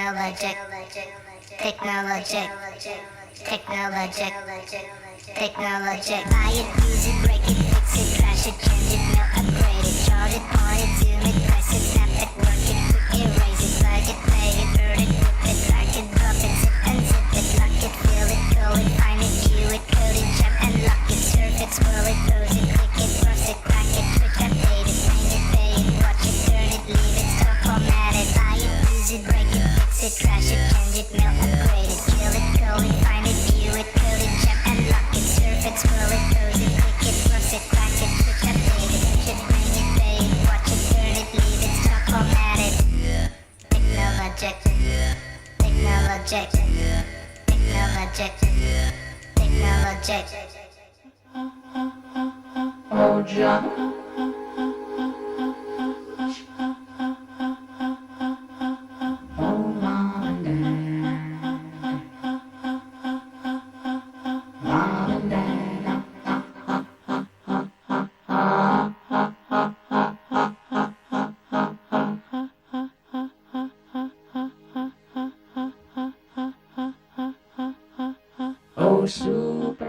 technologic, technologic, technologic, technologic. Buy it, use it, break it, fix it, trash it, change it, melt, upgrade it, chart it, point it, zoom it, press it, snap it, work it, quick erase it, plug it, play it, burn it, rip it, drag it, drop it, zip and zip it, lock it, fill it, call it, find it, view it, code it, jump and lock it, surf it, swirl it, pose it, click it, cross it, crack it, switch, update it, hang it, pay it, watch it, turn it, leave it, stop, format it, buy it, use it, break it, fix it, trash it, change it, melt, upgrade it, kill it, call it, find it, view it, code it, jump and lock it, surf it, swirl it, pose it, click it, cross it, crack it, switch, update it, switch it, bring it, pay it, watch it, turn it, leave it, stop, format it. Technologic, technologic, technologic, technologic. Oh già. Oh super